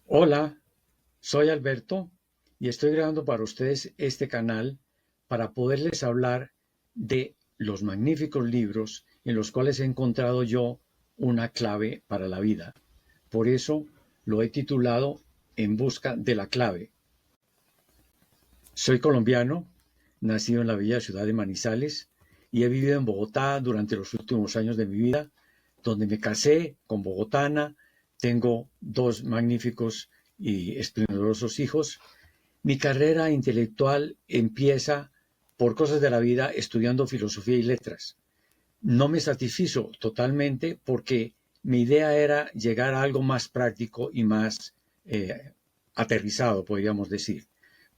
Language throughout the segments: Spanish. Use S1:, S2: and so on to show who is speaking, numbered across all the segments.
S1: Hola, soy Alberto y estoy grabando para ustedes este canal para poderles hablar de los magníficos libros en los cuales he encontrado yo una clave para la vida. Por eso lo he titulado En busca de la clave. Soy colombiano, nacido en la bella ciudad de Manizales y he vivido en Bogotá durante los últimos años de mi vida, donde me casé con bogotana, tengo dos magníficos y esplendorosos hijos. Mi carrera intelectual empieza por cosas de la vida estudiando filosofía y letras. No me satisfizo totalmente porque mi idea era llegar a algo más práctico y más aterrizado, podríamos decir.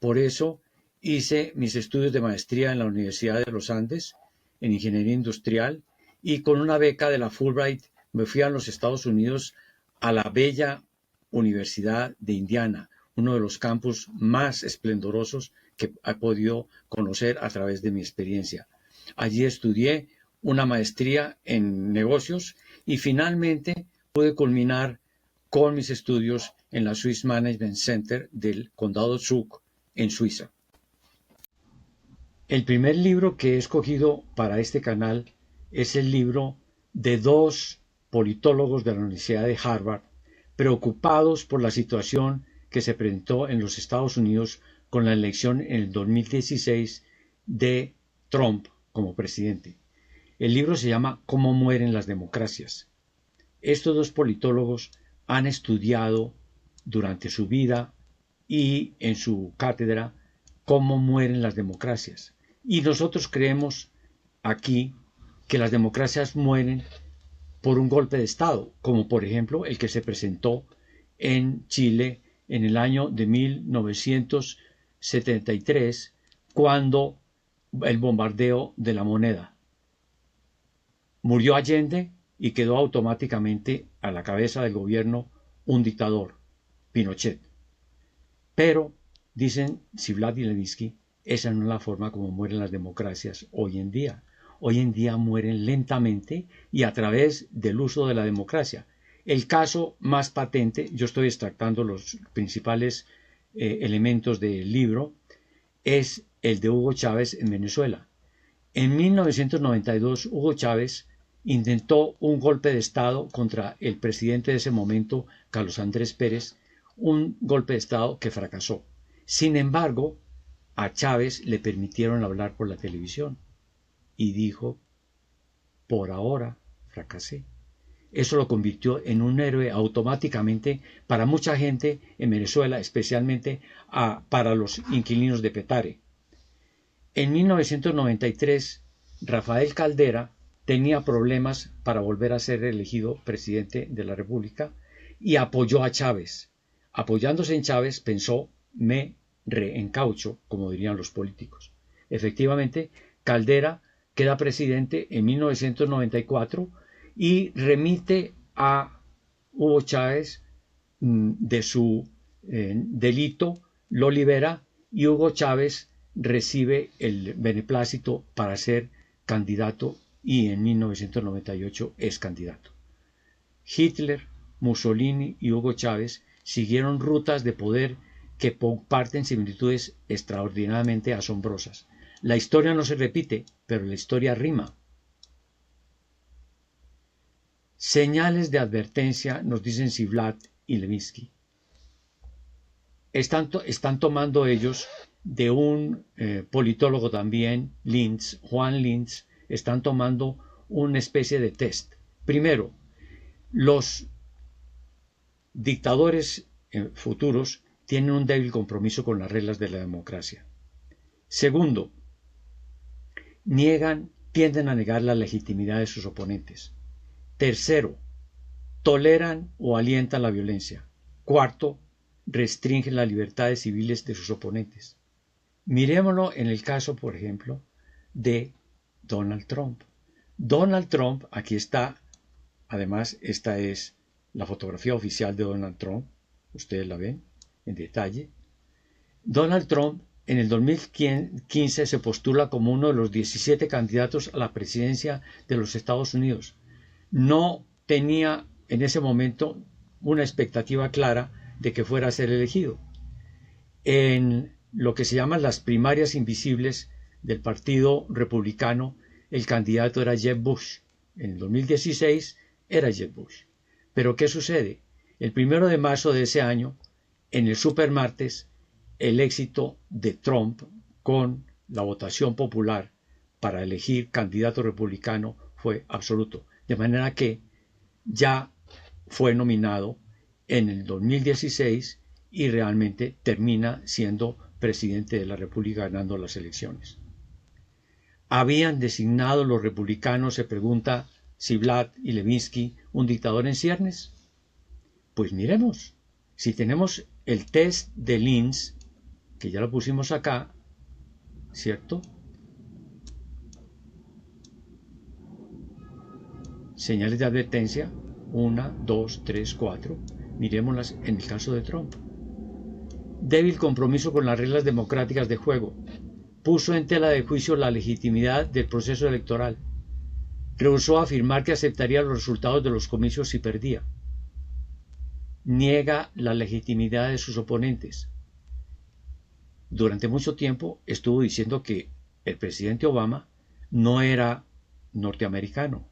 S1: Por eso hice mis estudios de maestría en la Universidad de los Andes, en Ingeniería Industrial, y con una beca de la Fulbright me fui a los Estados Unidos a la bella Universidad de Indiana, uno de los campus más esplendorosos que he podido conocer a través de mi experiencia. Allí estudié una maestría en negocios y finalmente pude culminar con mis estudios en la Swiss Management Center del Condado Zug en Suiza. El primer libro que he escogido para este canal es el libro de dos politólogos de la Universidad de Harvard preocupados por la situación que se presentó en los Estados Unidos con la elección en el 2016 de Trump como presidente. El libro se llama ¿Cómo mueren las democracias? Estos dos politólogos han estudiado durante su vida y en su cátedra cómo mueren las democracias. Y nosotros creemos aquí que las democracias mueren por un golpe de Estado, como por ejemplo el que se presentó en Chile en el año de 1973, cuando el bombardeo de la Moneda. Murió Allende y quedó automáticamente a la cabeza del gobierno un dictador, Pinochet. Pero, dicen Ziblatt y Levinsky, esa no es la forma como mueren las democracias hoy en día. Hoy en día mueren lentamente y a través del uso de la democracia. El caso más patente, yo estoy extractando los principales elementos del libro, es el de Hugo Chávez en Venezuela. En 1992, Hugo Chávez intentó un golpe de Estado contra el presidente de ese momento, Carlos Andrés Pérez, un golpe de Estado que fracasó. Sin embargo, a Chávez le permitieron hablar por la televisión y dijo, por ahora fracasé. Eso lo convirtió en un héroe automáticamente para mucha gente en Venezuela, especialmente para los inquilinos de Petare. En 1993, Rafael Caldera tenía problemas para volver a ser elegido presidente de la República y apoyó a Chávez. Apoyándose en Chávez, pensó, me reencaucho, como dirían los políticos. Efectivamente, Caldera queda presidente en 1994 y remite a Hugo Chávez de su delito, lo libera y Hugo Chávez recibe el beneplácito para ser candidato y en 1998 es candidato. Hitler, Mussolini y Hugo Chávez siguieron rutas de poder que comparten similitudes extraordinariamente asombrosas. La historia no se repite, pero la historia rima. Señales de advertencia, nos dicen Ziblatt y Levinsky. Están tomando ellos de un politólogo también, Lintz, Juan Lintz, están tomando una especie de test. Primero, los dictadores futuros tienen un débil compromiso con las reglas de la democracia. Segundo, tienden a negar la legitimidad de sus oponentes. Tercero, toleran o alientan la violencia. Cuarto, restringen las libertades civiles de sus oponentes. Mirémoslo en el caso, por ejemplo, de Donald Trump. Donald Trump, aquí está, además, esta es la fotografía oficial de Donald Trump, ustedes la ven en detalle. Donald Trump en el 2015 se postula como uno de los 17 candidatos a la presidencia de los Estados Unidos. No tenía en ese momento una expectativa clara de que fuera a ser elegido. En lo que se llaman las primarias invisibles del Partido Republicano, el candidato era Jeb Bush. En el 2016 era Jeb Bush. Pero ¿qué sucede? El 1 de marzo de ese año, en el supermartes, el éxito de Trump con la votación popular para elegir candidato republicano fue absoluto. De manera que ya fue nominado en el 2016 y realmente termina siendo presidente de la República ganando las elecciones. ¿Habían designado los republicanos, se pregunta Ziblatt y Levinsky, un dictador en ciernes? Pues miremos, si tenemos el test de Linz, que ya lo pusimos acá, ¿cierto? Señales de advertencia, 1, 2, 3, 4. Miremoslas en el caso de Trump. Débil compromiso con las reglas democráticas de juego. Puso en tela de juicio la legitimidad del proceso electoral. Rehusó afirmar que aceptaría los resultados de los comicios si perdía. Niega la legitimidad de sus oponentes. Durante mucho tiempo estuvo diciendo que el presidente Obama no era norteamericano,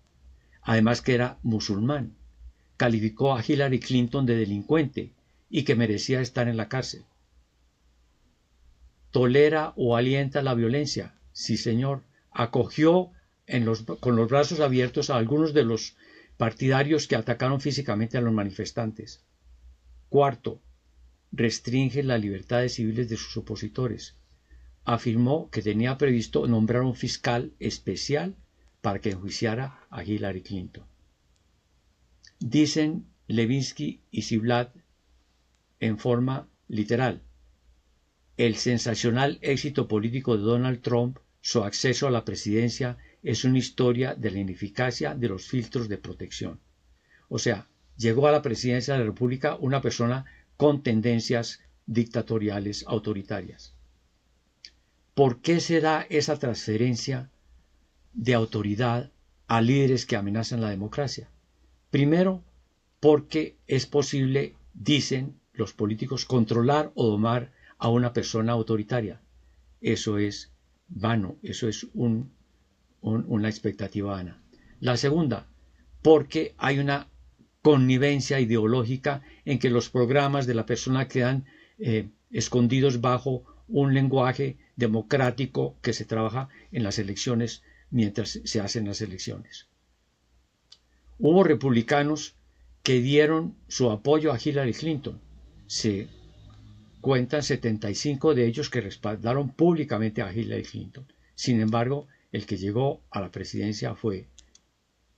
S1: además que era musulmán. Calificó a Hillary Clinton de delincuente y que merecía estar en la cárcel. Tolera o alienta la violencia. Sí, señor. Acogió con los brazos abiertos a algunos de los partidarios que atacaron físicamente a los manifestantes. Cuarto, restringe las libertades civiles de sus opositores. Afirmó que tenía previsto nombrar un fiscal especial para que enjuiciara a Hillary Clinton. Dicen Levinsky y Ziblatt en forma literal: el sensacional éxito político de Donald Trump, su acceso a la presidencia, es una historia de la ineficacia de los filtros de protección. O sea, llegó a la presidencia de la República una persona con tendencias dictatoriales, autoritarias. ¿Por qué se da esa transferencia de autoridad a líderes que amenazan la democracia? Primero, porque es posible, dicen los políticos, controlar o domar a una persona autoritaria. Eso es vano, eso es una expectativa vana. La segunda, porque hay una connivencia ideológica en que los programas de la persona quedan escondidos bajo un lenguaje democrático que se trabaja en las elecciones mientras se hacen las elecciones. Hubo republicanos que dieron su apoyo a Hillary Clinton. Se cuentan 75 de ellos que respaldaron públicamente a Hillary Clinton. Sin embargo, el que llegó a la presidencia fue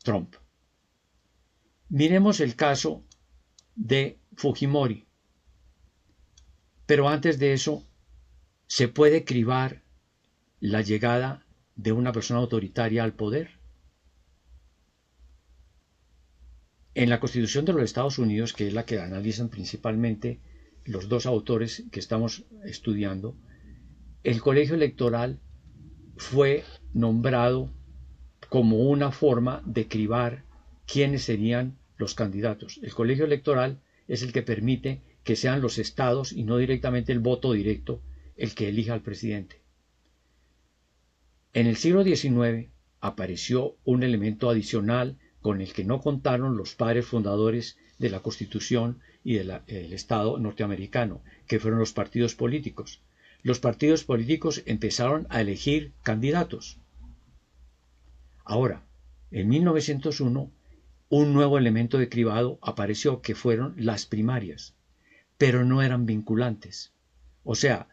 S1: Trump. Miremos el caso de Fujimori. Pero antes de eso, ¿se puede cribar la llegada de una persona autoritaria al poder? En la Constitución de los Estados Unidos, que es la que analizan principalmente los dos autores que estamos estudiando, el colegio electoral fue nombrado como una forma de cribar quiénes serían los candidatos. El colegio electoral es el que permite que sean los estados y no directamente el voto directo el que elija al presidente. En el siglo XIX apareció un elemento adicional con el que no contaron los padres fundadores de la Constitución y del Estado norteamericano, que fueron los partidos políticos. Los partidos políticos empezaron a elegir candidatos. Ahora, en 1901, un nuevo elemento de cribado apareció, que fueron las primarias, pero no eran vinculantes. O sea,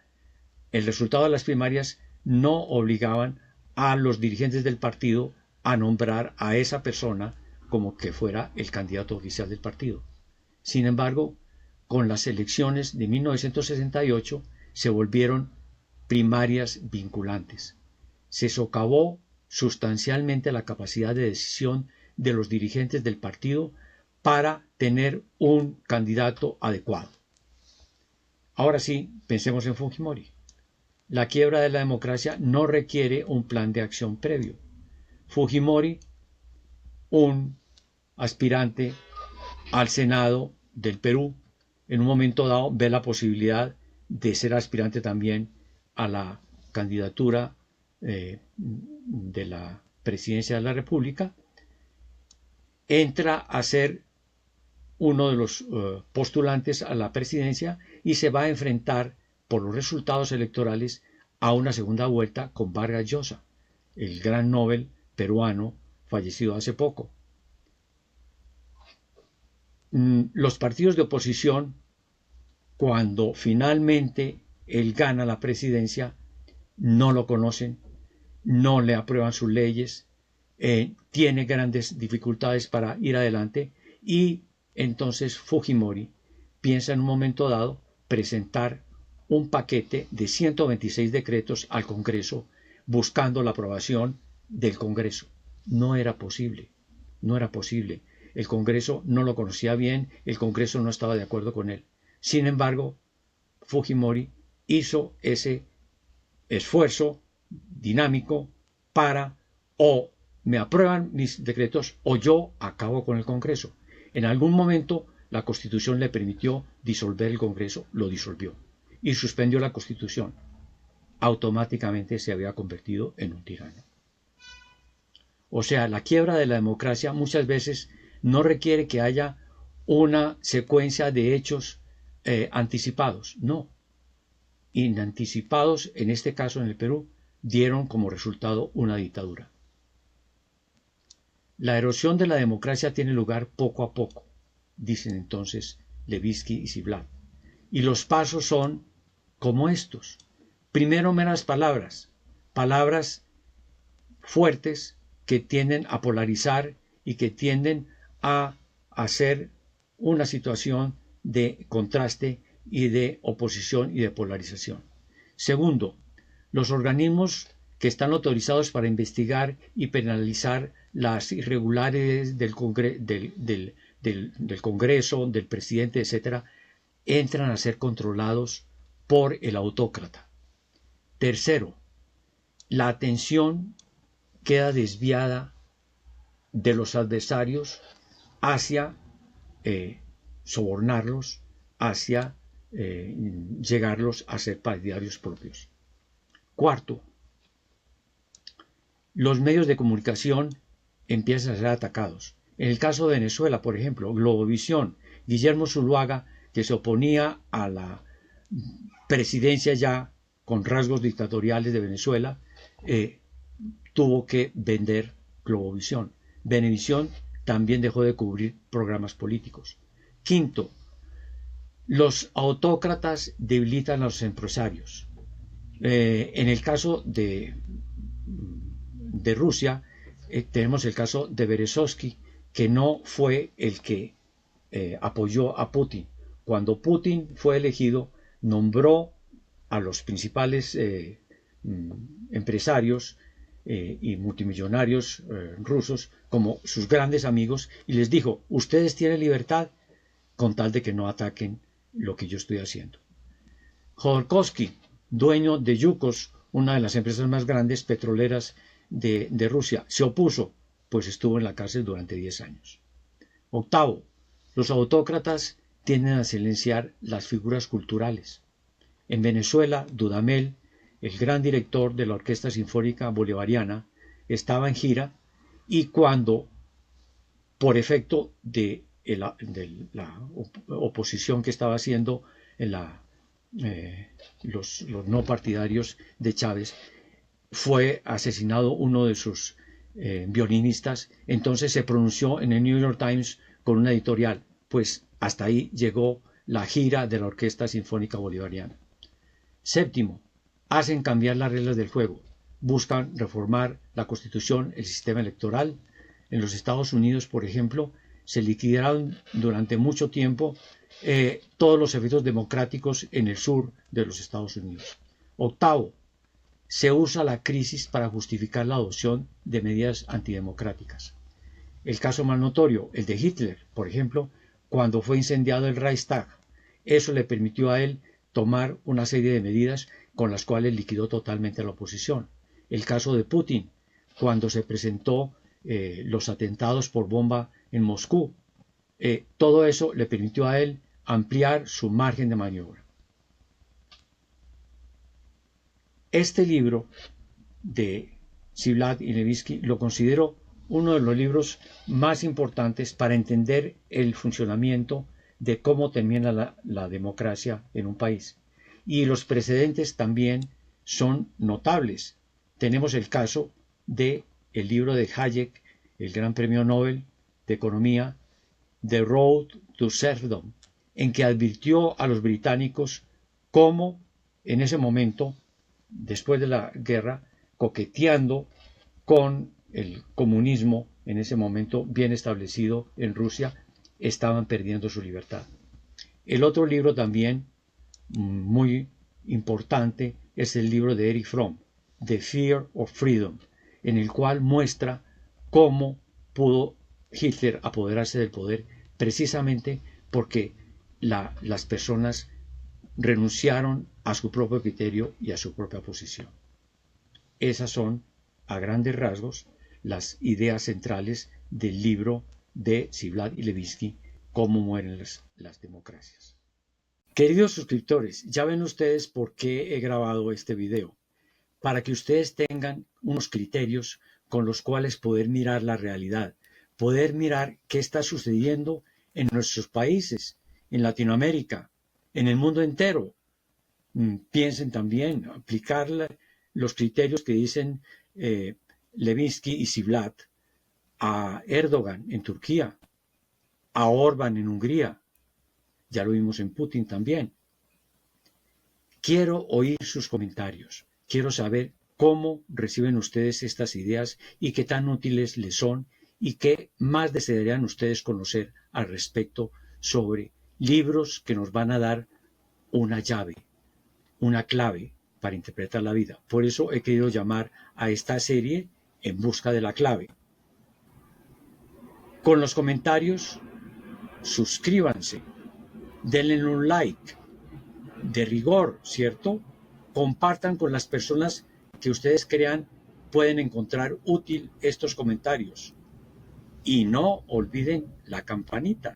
S1: el resultado de las primarias no obligaban a los dirigentes del partido a nombrar a esa persona como que fuera el candidato oficial del partido. Sin embargo, con las elecciones de 1968 se volvieron primarias vinculantes. Se socavó sustancialmente la capacidad de decisión de los dirigentes del partido para tener un candidato adecuado. Ahora sí, pensemos en Fujimori. La quiebra de la democracia no requiere un plan de acción previo. Fujimori, un aspirante al Senado del Perú, en un momento dado ve la posibilidad de ser aspirante también a la candidatura de la presidencia de la República, entra a ser uno de los postulantes a la presidencia y se va a enfrentar por los resultados electorales a una segunda vuelta con Vargas Llosa, el gran Nobel peruano fallecido hace poco. Los partidos de oposición, cuando finalmente él gana la presidencia, no lo conocen, no le aprueban sus leyes, tiene grandes dificultades para ir adelante y entonces Fujimori piensa en un momento dado presentar un paquete de 126 decretos al Congreso buscando la aprobación del Congreso. No era posible, no era posible. El Congreso no lo conocía bien, el Congreso no estaba de acuerdo con él. Sin embargo, Fujimori hizo ese esfuerzo dinámico para o me aprueban mis decretos o yo acabo con el Congreso. En algún momento la Constitución le permitió disolver el Congreso, lo disolvió y suspendió la Constitución. Automáticamente se había convertido en un tirano. O sea, la quiebra de la democracia muchas veces no requiere que haya una secuencia de hechos anticipados, no. Inanticipados, en este caso en el Perú, dieron como resultado una dictadura. La erosión de la democracia tiene lugar poco a poco, dicen entonces Levinsky y Ziblatt. Y los pasos son como estos. Primero, meras palabras, palabras fuertes que tienden a polarizar y que tienden a hacer una situación de contraste y de oposición y de polarización. Segundo, los organismos que están autorizados para investigar y penalizar las irregularidades del Congreso, del presidente, etc., entran a ser controlados por el autócrata. Tercero, la atención queda desviada de los adversarios hacia sobornarlos, hacia llegarlos a ser partidarios propios. Cuarto, los medios de comunicación empiezan a ser atacados. En el caso de Venezuela, por ejemplo, Globovisión, Guillermo Zuluaga, que se oponía a la presidencia ya con rasgos dictatoriales de Venezuela, tuvo que vender Globovisión. Venevisión también dejó de cubrir programas políticos. Quinto, los autócratas debilitan a los empresarios. En el caso de Rusia, tenemos el caso de Berezovsky, que no fue el que apoyó a Putin. Cuando Putin fue elegido, nombró a los principales empresarios y multimillonarios rusos como sus grandes amigos y les dijo, ustedes tienen libertad con tal de que no ataquen lo que yo estoy haciendo. Jodorkovsky, dueño de Yukos, una de las empresas más grandes petroleras de Rusia, se opuso, pues estuvo en la cárcel durante 10 años. Octavo, los autócratas tienden a silenciar las figuras culturales. En Venezuela, Dudamel, el gran director de la Orquesta Sinfónica Bolivariana, estaba en gira y cuando, por efecto de la oposición que estaba haciendo los no partidarios de Chávez, fue asesinado uno de sus violinistas, entonces se pronunció en el New York Times con una editorial, pues hasta ahí llegó la gira de la Orquesta Sinfónica Bolivariana. Séptimo, hacen cambiar las reglas del juego, buscan reformar la Constitución, el sistema electoral. En los Estados Unidos, por ejemplo, se liquidaron durante mucho tiempo todos los efectos democráticos en el sur de los Estados Unidos. Octavo, se usa la crisis para justificar la adopción de medidas antidemocráticas. El caso más notorio, el de Hitler, por ejemplo, cuando fue incendiado el Reichstag, eso le permitió a él tomar una serie de medidas con las cuales liquidó totalmente a la oposición. El caso de Putin, cuando se presentó los atentados por bomba en Moscú, todo eso le permitió a él ampliar su margen de maniobra. Este libro de Ziblatt y Levitsky lo considero uno de los libros más importantes para entender el funcionamiento de cómo termina la democracia en un país. Y los precedentes también son notables. Tenemos el caso del libro de Hayek, el Gran Premio Nobel de Economía, The Road to Serfdom, en que advirtió a los británicos cómo en ese momento, después de la guerra, coqueteando con el comunismo en ese momento bien establecido en Rusia, estaban perdiendo su libertad. El otro libro también muy importante es el libro de Erich Fromm, The Fear of Freedom, en el cual muestra cómo pudo Hitler apoderarse del poder precisamente porque las personas renunciaron a su propio criterio y a su propia posición. Esas son, a grandes rasgos, las ideas centrales del libro de Ziblatt y Levitsky, Cómo mueren las democracias. Queridos suscriptores, ya ven ustedes por qué he grabado este video, para que ustedes tengan unos criterios con los cuales poder mirar la realidad, poder mirar qué está sucediendo en nuestros países, en Latinoamérica, en el mundo entero. Piensen también aplicar los criterios que dicen Levitsky y Ziblatt a Erdogan en Turquía, a Orbán en Hungría. Ya lo vimos en Putin también. Quiero oír sus comentarios. Quiero saber cómo reciben ustedes estas ideas y qué tan útiles les son y qué más desearían ustedes conocer al respecto sobre libros que nos van a dar una llave, una clave para interpretar la vida. Por eso he querido llamar a esta serie En busca de la clave. Con los comentarios, suscríbanse, denle un like, de rigor, ¿cierto? Compartan con las personas que ustedes crean pueden encontrar útil estos comentarios. Y no olviden la campanita.